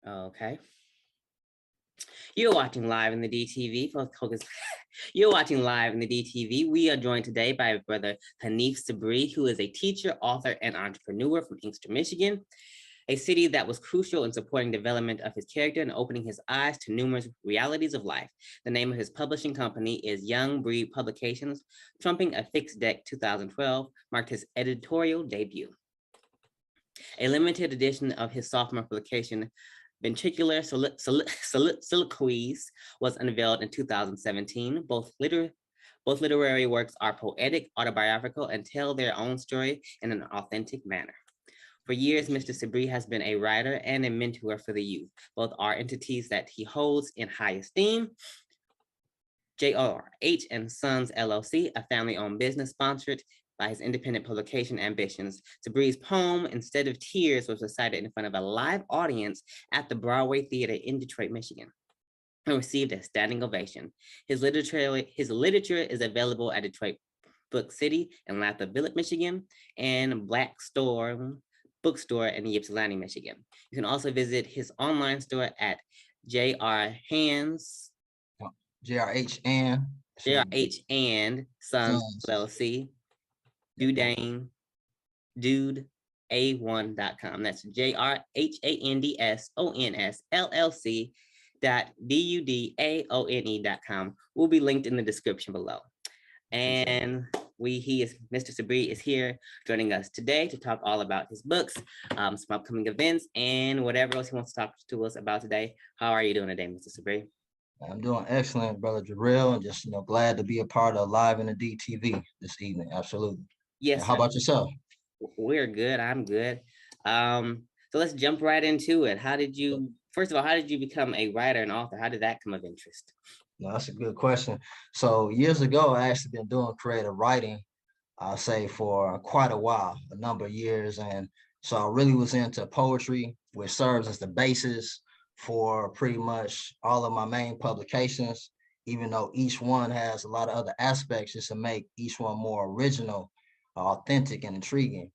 Okay. You're watching live in the DTV. Focus. You're watching live in the DTV. We are joined today by brother Haneef Sabree, who is a teacher, author, and entrepreneur from Inkster, Michigan, a city that was crucial in supporting development of his character and opening his eyes to numerous realities of life. The name of his publishing company is Young Breed Publications. Trumping a Fixed Deck 2012 marked his editorial debut. A limited edition of his sophomore publication, Ventricular Soliloquies, was unveiled in 2017. Both literary works are poetic, autobiographical, and tell their own story in an authentic manner. For years, Mr. Sabree has been a writer and a mentor for the youth. Both are entities that he holds in high esteem. JRH and Sons LLC, a family-owned business sponsored by his independent publication ambitions. Sabree's poem, Instead of Tears, was recited in front of a live audience at the Broadway Theater in Detroit, Michigan, and received a standing ovation. His literature is available at Detroit Book City in Lathrop Village, Michigan, and Black Store Bookstore in Ypsilanti, Michigan. You can also visit his online store at JRH and Sons LLC, dudeA1.com. That's JRHANDSONSLLC.dudaone.com. Will be linked in the description below. And Mr. Sabree is here joining us today to talk all about his books, some upcoming events, and whatever else he wants to talk to us about today. How are you doing today, Mr. Sabree? I'm doing excellent, brother Jarrell, and just glad to be a part of Live in the DTV this evening. Absolutely. Yes. And how about yourself? We're good. I'm good. So let's jump right into it. First of all, how did you become a writer and author? How did that come of interest? No, that's a good question. So years ago, I actually been doing creative writing, I'll say for quite a while, a number of years. And so I really was into poetry, which serves as the basis for pretty much all of my main publications, even though each one has a lot of other aspects just to make each one more original, authentic, and intriguing.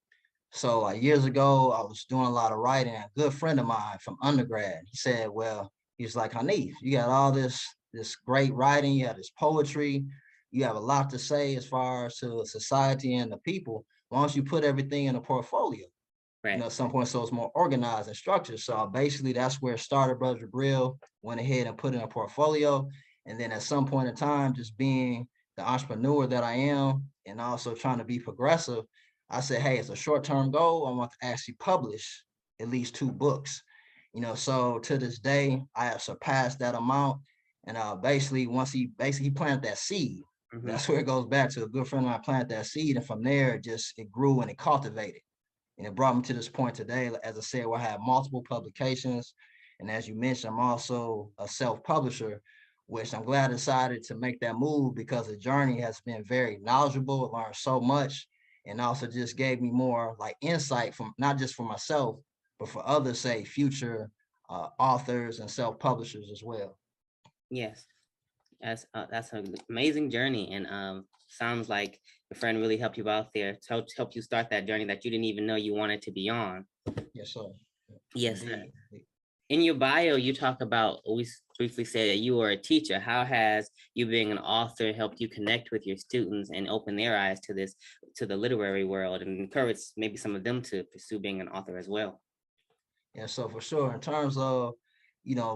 So years ago, I was doing a lot of writing. A good friend of mine from undergrad, he said, well, he's like, Haneef, you got all this great writing, you have this poetry, you have a lot to say as far as to society and the people. Why don't you put everything in a portfolio? Right. At some point, so it's more organized and structured. So basically, that's where it started. Brother Brill went ahead and put in a portfolio. And then at some point in time, just being the entrepreneur that I am and also trying to be progressive, I said, hey, it's a short-term goal. I want to actually publish at least 2 books. So to this day, I have surpassed that amount. And basically, once he planted that seed, that's where it goes back to a good friend of mine planted that seed. And from there, it grew and it cultivated. And it brought me to this point today, as I said, where I have multiple publications. And as you mentioned, I'm also a self-publisher, which I'm glad I decided to make that move because the journey has been very knowledgeable. I learned so much, and also just gave me more like insight from not just for myself, but for others, say future authors and self-publishers as well. Yes, that's an amazing journey, and sounds like your friend really helped you out there to help you start that journey that you didn't even know you wanted to be on. Yes, sir. Yes, sir. In your bio, you talk about, we briefly said that you were a teacher. How has you being an author helped you connect with your students and open their eyes to the literary world and encourage maybe some of them to pursue being an author as well? Yeah, so for sure, in terms of,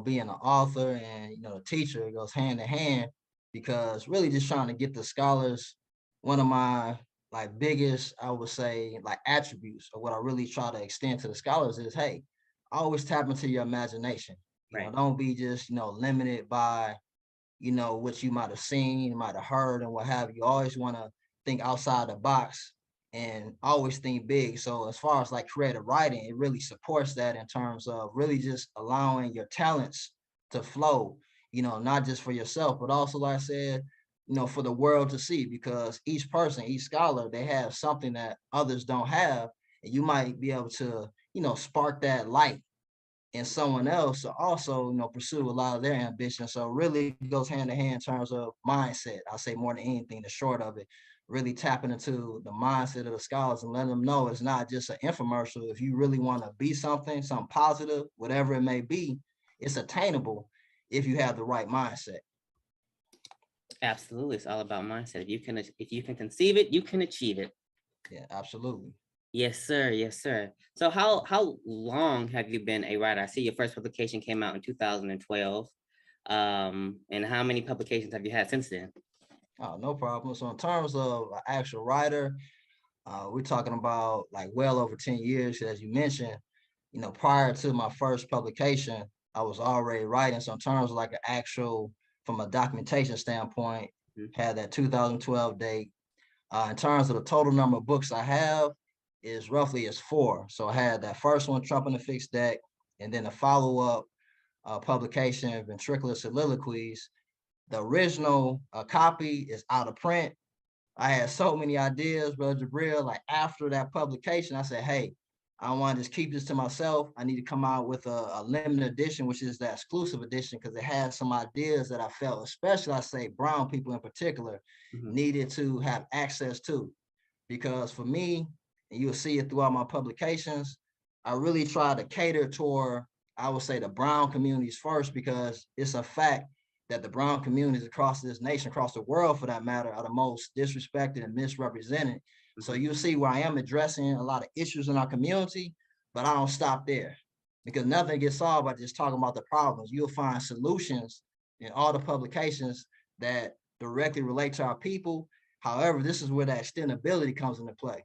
being an author and, a teacher, it goes hand in hand because really just trying to get the scholars, one of my like biggest, I would say, like attributes of what I really try to extend to the scholars is, hey, always tap into your imagination. Right. Don't be just, limited by, what you might have seen, might have heard and what have you. You always want to think outside the box and always think big. So as far as like creative writing, it really supports that in terms of really just allowing your talents to flow, not just for yourself, but also, like I said, for the world to see, because each person, each scholar, they have something that others don't have. And you might be able to, spark that light in someone else to also, pursue a lot of their ambition. So really goes hand in hand in terms of mindset. I'll say more than anything, the short of it. really tapping into the mindset of the scholars and letting them know it's not just an infomercial. If you really want to be something positive, whatever it may be, it's attainable if you have the right mindset. Absolutely. It's all about mindset. If you can conceive it, you can achieve it. Yeah, absolutely. Yes, sir. Yes, sir. So how long have you been a writer? I see your first publication came out in 2012. And how many publications have you had since then? Oh, no problem. So in terms of an actual writer, we're talking about like well over 10 years, as you mentioned. Prior to my first publication, I was already writing. So in terms of like an actual, from a documentation standpoint, had that 2012 date. In terms of the total number of books I have is roughly is 4. So I had that first one, Trump in the Fixed Deck, and then a follow-up publication, Ventricular Soliloquies. The original copy is out of print. I had so many ideas, Brother Jabril. Like after that publication, I said, hey, I don't want to just keep this to myself. I need to come out with a limited edition, which is the exclusive edition, because it has some ideas that I felt, especially I say brown people in particular, needed to have access to. Because for me, and you'll see it throughout my publications, I really try to cater toward, I would say, the brown communities first, because it's a fact that the brown communities across this nation, across the world for that matter, are the most disrespected and misrepresented. So you'll see where I am addressing a lot of issues in our community, but I don't stop there, because nothing gets solved by just talking about the problems. You'll find solutions in all the publications that directly relate to our people. However, this is where that extendability comes into play.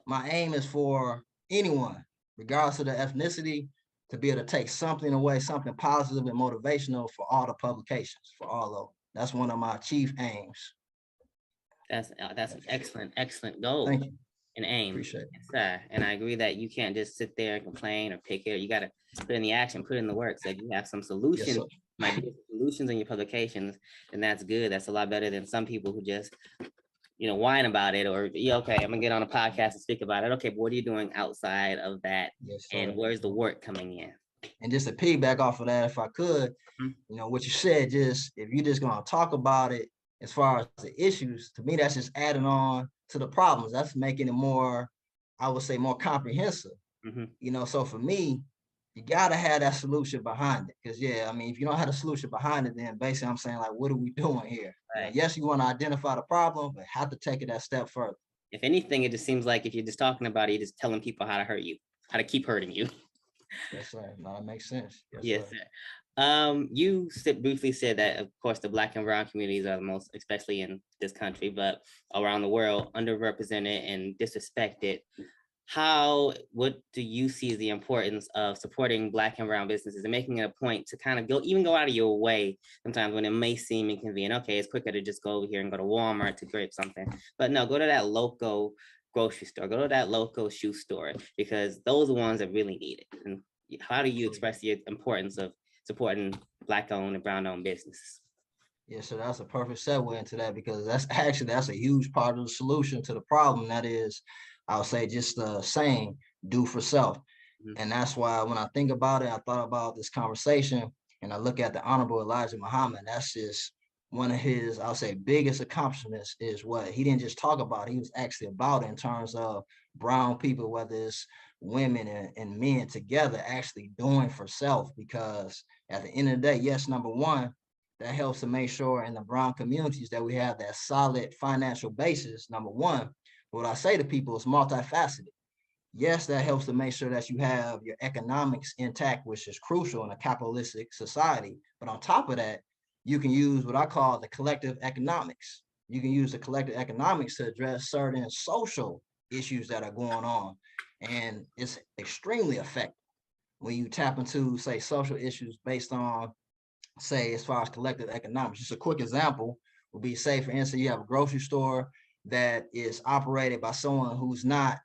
My aim is for anyone, regardless of their ethnicity, to be able to take something away, something positive and motivational for all the publications, for all of them. That's one of my chief aims. That's an excellent goal. Thank you. And aim. Appreciate it. Yes, sir. And I agree that you can't just sit there and complain or pick it. You got to put in the action, put in the work. So if you have some solutions, might be solutions in your publications, then that's good. That's a lot better than some people who just, whine about it, or okay, I'm gonna get on a podcast and speak about it. Okay, but what are you doing outside of that? Yes, and where's the work coming in? And just to piggyback off of that, if I could, what you said, just if you're just gonna talk about it as far as the issues, to me, that's just adding on to the problems. That's making it more, I would say, more comprehensive. So for me, you gotta have that solution behind it. Because if you don't have a solution behind it, then basically I'm saying, like, what are we doing here? Right. Yes, you want to identify the problem, but have to take it that step further. If anything, it just seems like if you're just talking about it, you're just telling people how to hurt you, how to keep hurting you. Yes, sir. No, that makes sense. Yes, sir. You briefly said that, of course, the Black and brown communities are the most, especially in this country, but around the world, underrepresented and disrespected. What do you see as the importance of supporting Black and brown businesses and making it a point to kind of go out of your way sometimes when it may seem inconvenient? Okay, it's quicker to just go over here and go to Walmart to grab something, but no, go to that local grocery store, go to that local shoe store, because those are the ones that really need it. And how do you express the importance of supporting Black-owned and brown-owned businesses? Yeah, so that's a perfect segue into that, because that's a huge part of the solution to the problem. That is, I'll say, just saying, do for self. And that's why when I think about it, I thought about this conversation and I look at the Honorable Elijah Muhammad. That's just one of his, I'll say, biggest accomplishments, is what he didn't just talk about, he was actually about it in terms of brown people, whether it's women and men together, actually doing for self. Because at the end of the day, yes, number one, that helps to make sure in the brown communities that we have that solid financial basis, number one. But what I say to people is multifaceted. Yes, that helps to make sure that you have your economics intact, which is crucial in a capitalistic society. But on top of that, you can use what I call the collective economics. You can use the collective economics to address certain social issues that are going on. And it's extremely effective when you tap into, say, social issues based on, say, as far as collective economics. Just a quick example would be, say, for instance, you have a grocery store that is operated by someone who's not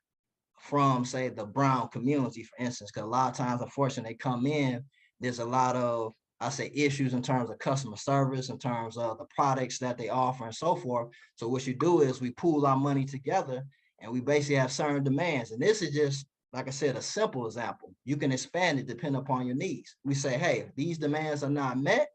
from, say, the brown community, for instance, because a lot of times, unfortunately, they come in, there's a lot of, I say, issues in terms of customer service, in terms of the products that they offer and so forth. So what you do is we pool our money together and we basically have certain demands. And this is just, like I said, a simple example. You can expand it depending upon your needs. We say, hey, if these demands are not met,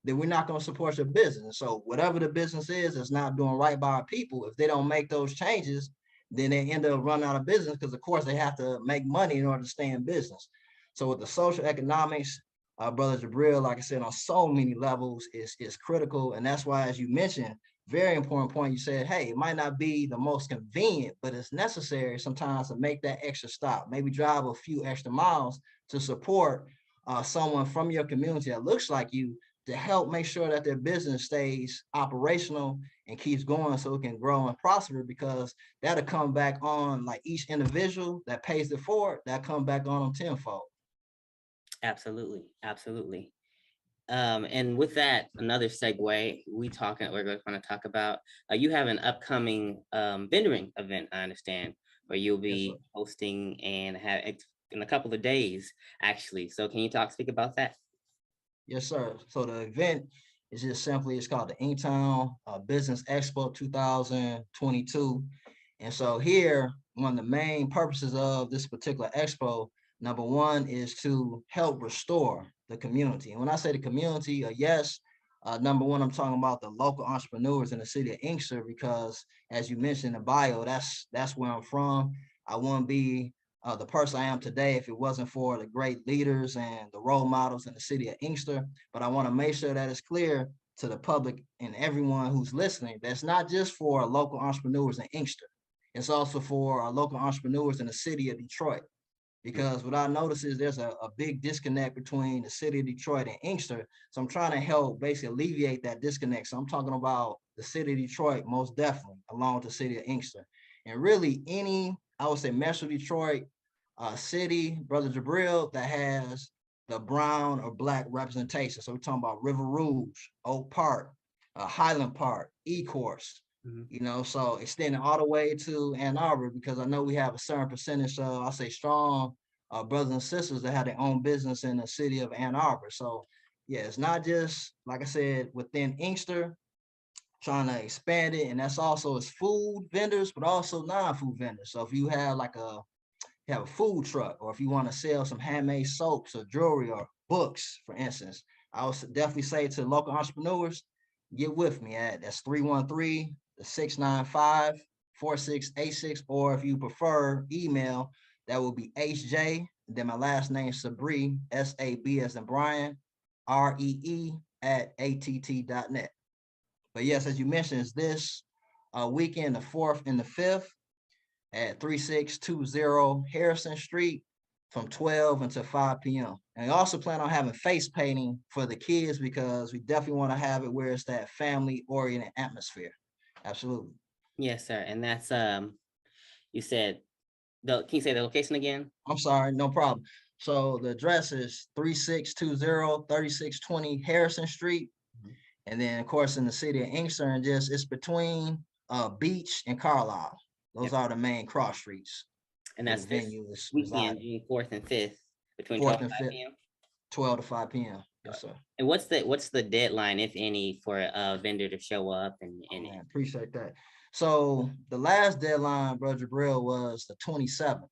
then we're not going to support your business. So whatever the business is that's not doing right by our people, if they don't make those changes, then they end up running out of business because, of course, they have to make money in order to stay in business. So with the social economics, Brother Jabril, like I said, on so many levels is critical. And that's why, as you mentioned, very important point, you said, hey, it might not be the most convenient, but it's necessary sometimes to make that extra stop, maybe drive a few extra miles to support someone from your community that looks like you, to help make sure that their business stays operational and keeps going so it can grow and prosper, because that'll come back on like each individual that pays it forward, that come back on them tenfold. Absolutely, absolutely. And with that, another segue, we're going to talk about, you have an upcoming vendoring event, I understand, where you'll be hosting and have in a couple of days, actually. So can you speak about that? Yes, sir. So the event is just simply, it's called the Inktown Business Expo 2022. And so here, one of the main purposes of this particular expo, number one, is to help restore the community. And when I say the community, yes, number one, I'm talking about the local entrepreneurs in the city of Inkster, because as you mentioned in the bio, that's where I'm from. I wouldn't be the person I am today if it wasn't for the great leaders and the role models in the city of Inkster. But I want to make sure that it's clear to the public and everyone who's listening, that's not just for local entrepreneurs in Inkster. It's also for our local entrepreneurs in the city of Detroit. Because what I notice is there's a big disconnect between the city of Detroit and Inkster. So I'm trying to help basically alleviate that disconnect. So I'm talking about the city of Detroit, most definitely, along with the city of Inkster. And really any, I would say, Metro Detroit city, Brother Jabril, that has the brown or black representation. So we're talking about River Rouge, Oak Park, Highland Park, E-Course, so extending all the way to Ann Arbor, because I know we have a certain percentage of, I'll say, strong brothers and sisters that have their own business in the city of Ann Arbor. So yeah, it's not just, like I said, within Inkster, trying to expand it. And that's also as food vendors, but also non-food vendors. So if you have like a food truck, or if you want to sell some handmade soaps or jewelry or books, for instance, I would definitely say to local entrepreneurs, get with me at, that's 313-695-4686, or if you prefer email, that will be HJ, then my last name Sabree, SAB as in Brian, REE @att.net. But yes, as you mentioned, it's this weekend, the 4th and the 5th, at 3620 Harrison Street from 12 until 5 p.m. And we also plan on having face painting for the kids, because we definitely want to have it where it's that family-oriented atmosphere. Absolutely. Yes, sir. And that's you said can you say the location again? I'm sorry, no problem. So the address is 3620 3620 Harrison Street. And then of course in the city of Inkster, and just it's between Beach and Carlisle. Those are the main cross streets. And that's the venue is weekend, June 4th and 5th, between 4th 12 and 5 5th, p.m. 12 to 5 p.m. Yes, sir. And what's the deadline, if any, for a vendor to show up? And I appreciate that. So the last deadline, Brother Jabril, was the 27th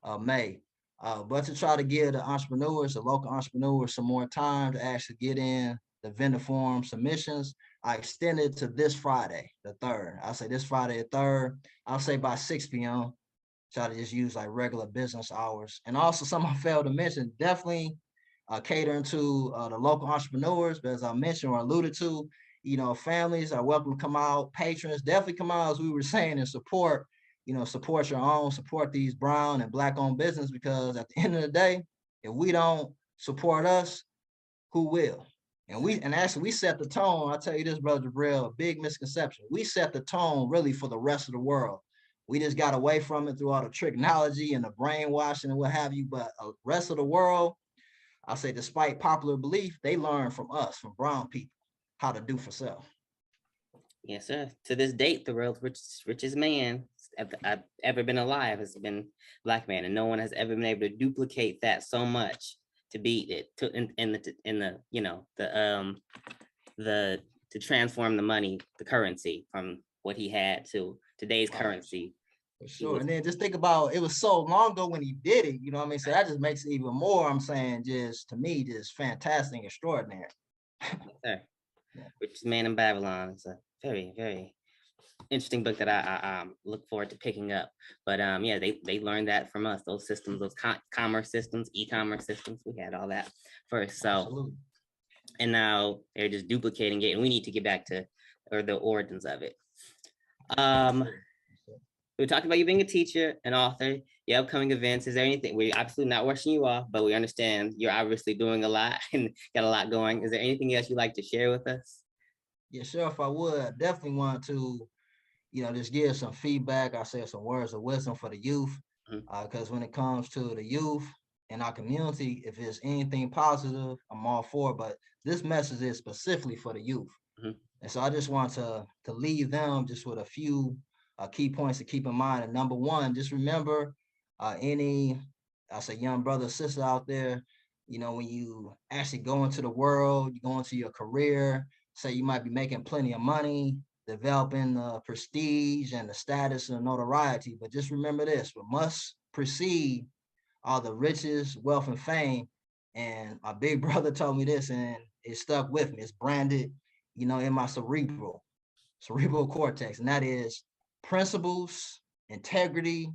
of May. But to try to give the entrepreneurs, the local entrepreneurs, some more time to actually get in the vendor form submissions, I extended to this Friday, the 3rd. I'll say this Friday, the 3rd. I'll say by 6 p.m. Try to just use like regular business hours. And also, something I failed to mention, definitely catering to the local entrepreneurs. But as I mentioned or alluded to, families are welcome to come out. Patrons definitely come out, as we were saying, and support. Support your own, support these brown and black-owned business, because at the end of the day, if we don't support us, who will? And actually we set the tone. I'll tell you this, Brother Jabril, a big misconception. We set the tone really for the rest of the world. We just got away from it through all the technology and the brainwashing and what have you. But the rest of the world, I'll say, despite popular belief, they learn from us, from brown people, how to do for self. Yes, sir. To this date, the world's richest man I've ever been alive has been Black man, and no one has ever been able to duplicate that so much to beat it. To transform the money, the currency, from what he had to today's currency. For sure. And then just think about, it was so long ago when he did it, you know what I mean? So that just makes it even more, I'm saying, just to me, just fantastic, extraordinary. Yes, sir. Yeah, Richest Man in Babylon. It's a very, very interesting book that I look forward to picking up. But yeah, they learned that from us. Those systems, those commerce systems, e-commerce systems. We had all that first. So absolutely. and now they're just duplicating it, and we need to get back to or the origins of it. Um, Absolutely. we talked about you being a teacher, an author, your upcoming events. Is there anything we're absolutely not rushing you off, but we understand you're obviously doing a lot and got a lot going. Is there anything else you'd like to share with us? Yeah, sure. If I would, I definitely want to, just give some feedback. I say some words of wisdom for the youth, Mhm. because when it comes to the youth in our community, if it's anything positive, I'm all for it. But this message is specifically for the youth. Mhm. And so I just want to leave them just with a few key points to keep in mind. And number one, just remember any, I say, young brother, sister out there, when you actually go into the world, you go into your career, say you might be making plenty of money, developing the prestige and the status and notoriety. But just remember this, what must precede all the riches, wealth, and fame. And my big brother told me this, and it stuck with me. It's branded, in my cerebral cortex, and that is principles, integrity,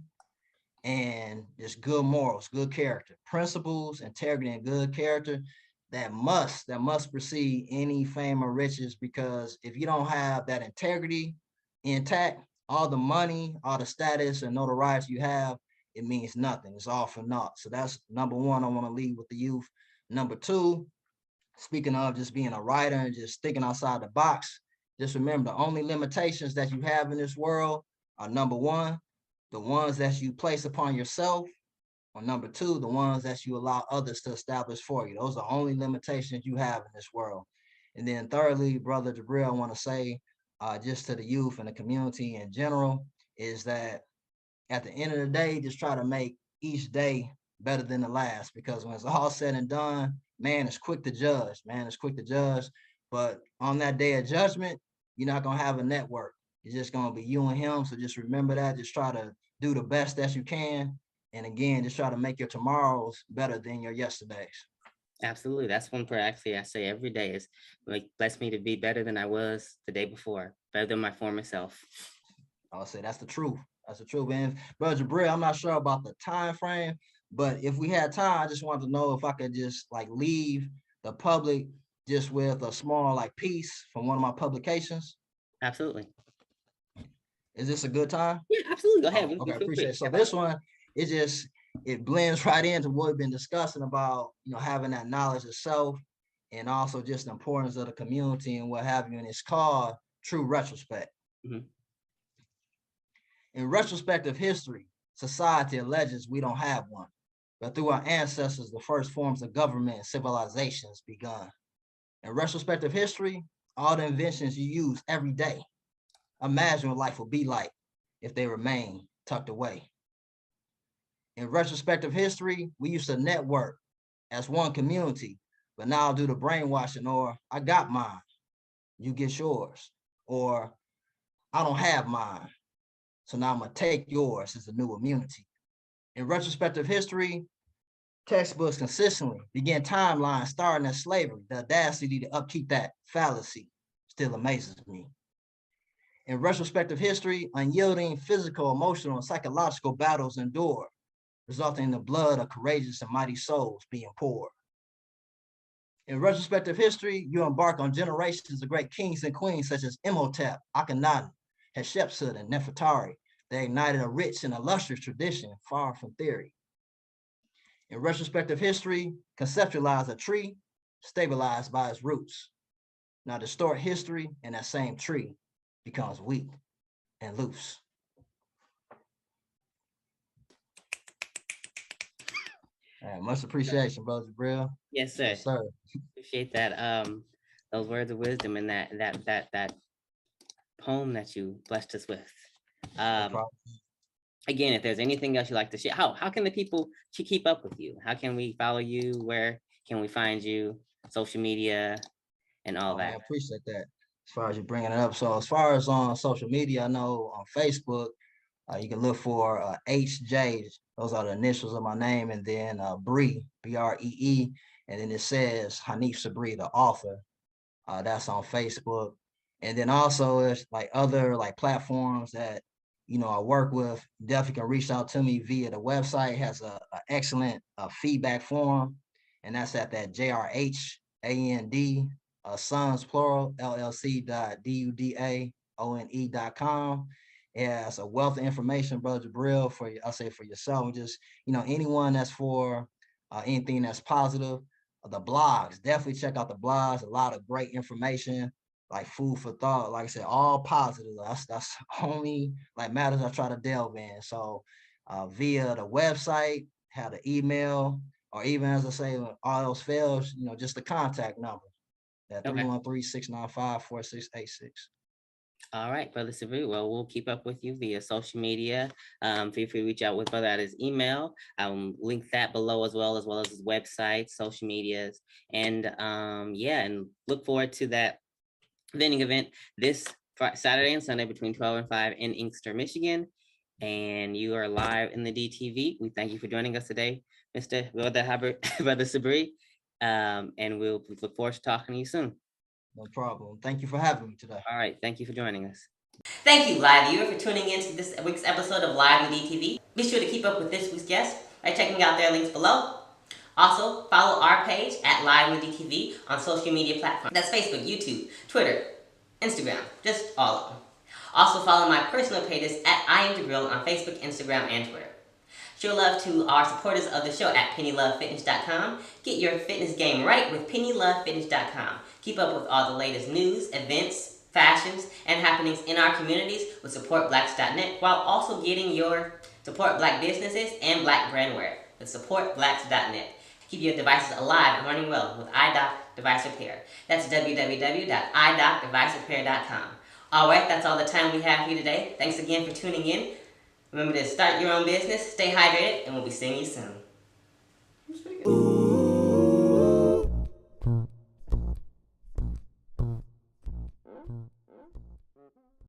and just good morals, good character. Principles, integrity, and good character that must precede any fame or riches, because if you don't have that integrity intact, all the money, all the status and notoriety you have, it means nothing. It's all for naught. So that's number one I want to leave with the youth. Number two, speaking of just being a writer and just thinking outside the box, just remember the only limitations that you have in this world are number one, the ones that you place upon yourself, or number two, the ones that you allow others to establish for you. Those are the only limitations you have in this world. And then thirdly, Brother Jabril, I want to say just to the youth and the community in general, is that at the end of the day, just try to make each day better than the last, because when it's all said and done, man is quick to judge. Man is quick to judge. But on that day of judgment, you're not going to have a network. It's just going to be you and him. So just remember that. Just try to do the best that you can. And again, just try to make your tomorrows better than your yesterdays. Absolutely. That's one prayer actually I say every day is like, bless me to be better than I was the day before, better than my former self. I'll say that's the truth. That's the truth. And Brother Jabril, I'm not sure about the time frame, but if we had time, I just wanted to know if I could just like leave the public just with a small like piece from one of my publications. Absolutely. Is this a good time? Yeah, absolutely. Go ahead. Oh, okay, Feel free. appreciate it. So Step out. this one, it blends right into what we've been discussing about, having that knowledge of self and also just the importance of the community and what have you. And it's called True Retrospect. Mhm. In retrospective history, society alleges we don't have one, but through our ancestors, the first forms of government and civilizations begun. In retrospective history, all the inventions you use every day, imagine what life would be like if they remain tucked away. In retrospective history, we used to network as one community, but now due to brainwashing, or I got mine, you get yours, or I don't have mine, so now I'm gonna take yours as a new immunity. In retrospective history, textbooks consistently begin timelines starting at slavery. The audacity to upkeep that fallacy still amazes me. In retrospective history, unyielding physical, emotional, and psychological battles endured, resulting in the blood of courageous and mighty souls being poured. In retrospective history, you embark on generations of great kings and queens such as Imhotep, Akhenaten, Hatshepsut, and Nefertari. They ignited a rich and illustrious tradition far from theory. In retrospective history, conceptualize a tree stabilized by its roots. Now distort history, and that same tree becomes weak and loose. Much appreciation, Brother Jabril. Yes, sir. Yes, sir. Appreciate that. Those words of wisdom and that poem that you blessed us with. No Um, problem. again, if there's anything else you'd like to share, how can the people keep up with you? How can we follow you? Where can we find you? Social media and all Oh man, that. appreciate that. As far as you bringing it up, so as far as on social media, I know on Facebook, you can look for HJ. Those are the initials of my name, and then Bree, Bree, and then it says Haneef Sabree, the author. That's on Facebook. And then also it's like other like platforms that, I work with. Definitely can reach out to me via the website. It has a excellent feedback form. And that's at that JRHAND, Sons plural, LLC.DUDAONE.com. It has a wealth of information, Brother Jabril, I'll say for yourself, and just, anyone that's for anything that's positive. The blogs, definitely check out the blogs. A lot of great information, like food for thought. Like I said, all positive. That's only like matters I try to delve in. So via the website, have the email, or even as I say, when all else fails, just the contact number, that Okay. 313-695-4686. All right, Brother Sabree. Well, we'll keep up with you via social media. Feel free to reach out with Brother at his email. I'll link that below as well as his website, social medias, and and look forward to that vending event this Saturday and Sunday between 12 and 5 in Inkster, Michigan. And you are live in the DTV. We thank you for joining us today, Mr. Brother Sabree. And we'll look forward to talking to you soon. No problem. Thank you for having me today. All right. Thank you for joining us. Thank you, live viewer, for tuning in to this week's episode of Live with DTV. Be sure to keep up with this week's guest by checking out their links below. Also, follow our page at Live with DTV on social media platforms. That's Facebook, YouTube, Twitter, Instagram, just all of them. Also, follow my personal pages at I Am Jabril on Facebook, Instagram, and Twitter. Show love to our supporters of the show at pennylovefitness.com. Get your fitness game right with pennylovefitness.com. Keep up with all the latest news, events, fashions, and happenings in our communities with supportblacks.net, while also getting your support black businesses and black brandware with supportblacks.net. Keep your devices alive and running well with iDoc Device Repair. That's www.idocdevicerepair.com. All right, that's all the time we have here today. Thanks again for tuning in. Remember to start your own business, stay hydrated, and we'll be seeing you soon.